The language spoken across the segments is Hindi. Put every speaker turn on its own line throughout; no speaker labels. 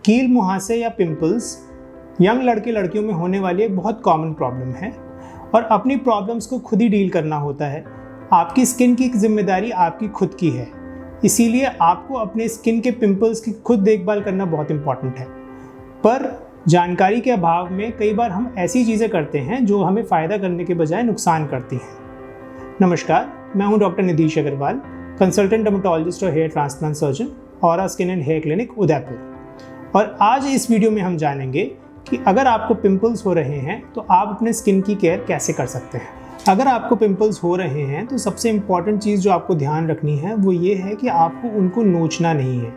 कील मुहासे या पिंपल्स यंग लड़के लड़कियों में होने वाली एक बहुत कॉमन प्रॉब्लम है और अपनी प्रॉब्लम्स को खुद ही डील करना होता है। आपकी स्किन की जिम्मेदारी आपकी खुद की है, इसीलिए आपको अपने स्किन के पिंपल्स की खुद देखभाल करना बहुत इंपॉर्टेंट है। पर जानकारी के अभाव में कई बार हम ऐसी चीज़ें करते हैं जो हमें फ़ायदा करने के बजाय नुकसान करती हैं। नमस्कार, मैं हूं doctor Nidhish Agrawal, consultant dermatologist और hair transplant surgeon, Aura skin and hair clinic Udaipur. और आज इस वीडियो में हम जानेंगे कि अगर आपको पिंपल्स हो रहे हैं तो आप अपने स्किन की केयर कैसे कर सकते हैं। अगर आपको पिंपल्स हो रहे हैं तो सबसे इम्पॉर्टेंट चीज़ जो आपको ध्यान रखनी है वो ये है कि आपको उनको नोचना नहीं है।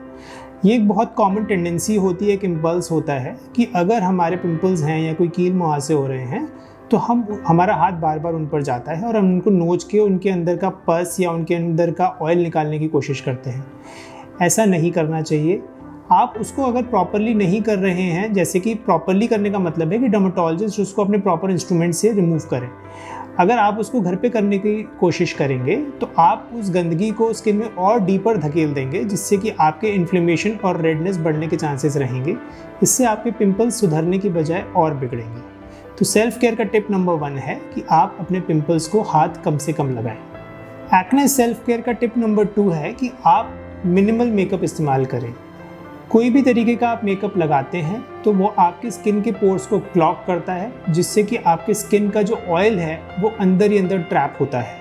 ये एक बहुत कॉमन टेंडेंसी होती है, एक इम्पल्स होता है कि अगर हमारे पिंपल्स हैं या कोई कील मुहासे हो रहे हैं तो हमारा हाथ बार बार उन पर जाता है और हम उनको नोच के उनके अंदर का पस या उनके अंदर का ऑयल निकालने की कोशिश करते हैं। ऐसा नहीं करना चाहिए। आप उसको अगर प्रॉपरली नहीं कर रहे हैं, जैसे कि प्रॉपरली करने का मतलब है कि डर्मेटोलॉजिस्ट उसको अपने प्रॉपर इंस्ट्रूमेंट से रिमूव करें। अगर आप उसको घर पे करने की कोशिश करेंगे तो आप उस गंदगी को स्किन में और डीपर धकेल देंगे, जिससे कि आपके इन्फ्लेमेशन और रेडनेस बढ़ने के चांसेस रहेंगे। इससे आपके पिंपल्स सुधरने की बजाय और बिगड़ेंगे। तो सेल्फ केयर का टिप नंबर 1 है कि आप अपने पिंपल्स को हाथ कम से कम लगाएं। एक्ने सेल्फ केयर का टिप नंबर 2 है कि आप मिनिमल मेकअप इस्तेमाल करें। कोई भी तरीके का आप मेकअप लगाते हैं तो वो आपके स्किन के पोर्स को क्लॉग करता है, जिससे कि आपके स्किन का जो ऑयल है वो अंदर ही अंदर ट्रैप होता है।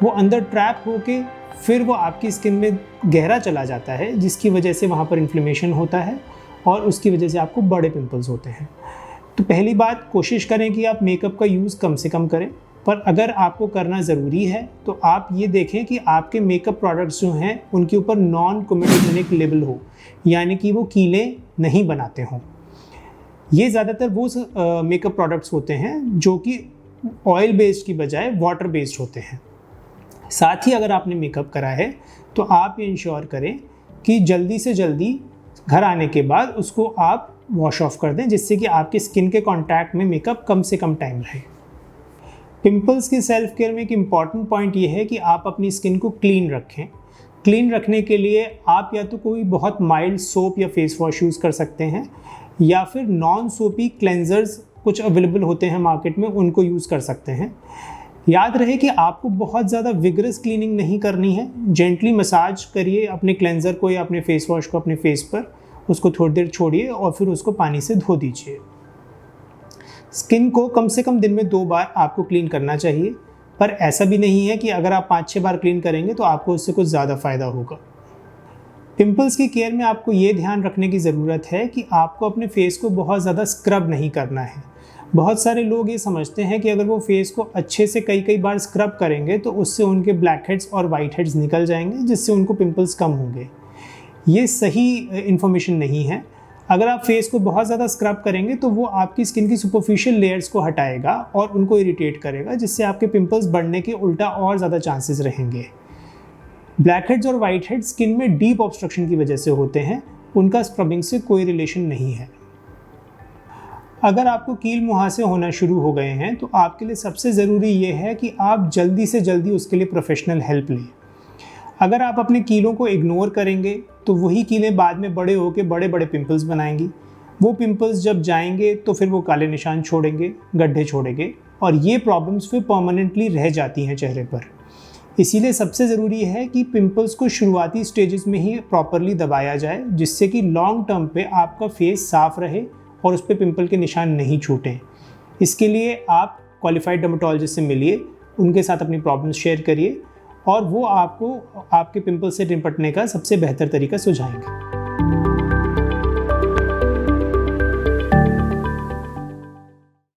वो अंदर ट्रैप होके फिर वो आपकी स्किन में गहरा चला जाता है, जिसकी वजह से वहाँ पर इन्फ्लेमेशन होता है और उसकी वजह से आपको बड़े पिंपल्स होते हैं। तो पहली बात, कोशिश करें कि आप मेकअप का यूज़ कम से कम करें। पर अगर आपको करना ज़रूरी है तो आप ये देखें कि आपके मेकअप प्रोडक्ट्स जो हैं उनके ऊपर नॉन कोमेडोजेनिक लेबल हो, यानी कि वो कीलें नहीं बनाते हों। ये ज़्यादातर वो मेकअप प्रोडक्ट्स होते हैं जो कि ऑयल बेस्ड की बजाय वाटर बेस्ड होते हैं। साथ ही अगर आपने मेकअप करा है तो आप ये इंश्योर करें कि जल्दी से जल्दी घर आने के बाद उसको आप वॉश ऑफ कर दें, जिससे कि आपकी स्किन के कॉन्टैक्ट में मेकअप कम से कम टाइम रहे। पिंपल्स की सेल्फ केयर में एक इम्पॉर्टेंट पॉइंट ये है कि आप अपनी स्किन को क्लीन रखें। क्लीन रखने के लिए आप या तो कोई बहुत माइल्ड सोप या फेस वॉश यूज़ कर सकते हैं, या फिर नॉन सोपी क्लेंजर्स कुछ अवेलेबल होते हैं मार्केट में, उनको यूज़ कर सकते हैं। याद रहे कि आपको बहुत ज़्यादा विगरस क्लीनिंग नहीं करनी है। जेंटली मसाज करिए अपने क्लेंजर को या अपने फेस वॉश को अपने फेस पर, उसको थोड़ी देर छोड़िए और फिर उसको पानी से धो दीजिए। स्किन को कम से कम दिन में 2 बार आपको क्लीन करना चाहिए, पर ऐसा भी नहीं है कि अगर आप 5-6 बार क्लीन करेंगे तो आपको उससे कुछ ज़्यादा फ़ायदा होगा। पिंपल्स की केयर में आपको ये ध्यान रखने की ज़रूरत है कि आपको अपने फेस को बहुत ज़्यादा स्क्रब नहीं करना है। बहुत सारे लोग ये समझते हैं कि अगर वो फेस को अच्छे से कई बार स्क्रब करेंगे तो उससे उनके ब्लैक हेड्स और वाइट हेड्स निकल जाएंगे, जिससे उनको पिंपल्स कम होंगे। ये सही इन्फॉर्मेशन नहीं है। अगर आप फेस को बहुत ज़्यादा स्क्रब करेंगे तो वो आपकी स्किन की सुपरफिशियल लेयर्स को हटाएगा और उनको इरिटेट करेगा, जिससे आपके पिंपल्स बढ़ने के उल्टा और ज़्यादा चांसेस रहेंगे। ब्लैक हेड्स और वाइट हेड्स स्किन में डीप ऑब्स्ट्रक्शन की वजह से होते हैं, उनका स्क्रबिंग से कोई रिलेशन नहीं है। अगर आपको कील मुहासे होना शुरू हो गए हैं तो आपके लिए सबसे ज़रूरी ये है कि आप जल्दी से जल्दी उसके लिए प्रोफेशनल हेल्प लें। अगर आप अपने कीलों को इग्नोर करेंगे तो वही कीलें बाद में बड़े होकर बड़े बड़े पिंपल्स बनाएंगी। वो पिंपल्स जब जाएंगे तो फिर वो काले निशान छोड़ेंगे, गड्ढे छोड़ेंगे, और ये प्रॉब्लम्स फिर परमानेंटली रह जाती हैं चेहरे पर। इसीलिए सबसे ज़रूरी है कि पिंपल्स को शुरुआती स्टेजेस में ही प्रॉपरली दबाया जाए, जिससे कि लॉन्ग टर्म पे आपका फेस साफ़ रहे और उस पर पिंपल के निशान नहीं छूटें। इसके लिए आप क्वालिफाइड डर्मेटोलॉजिस्ट से मिलिए, उनके साथ अपनी प्रॉब्लम्स शेयर करिए और वो आपको आपके पिंपल से निपटने का सबसे बेहतर तरीका सुझाएंगे।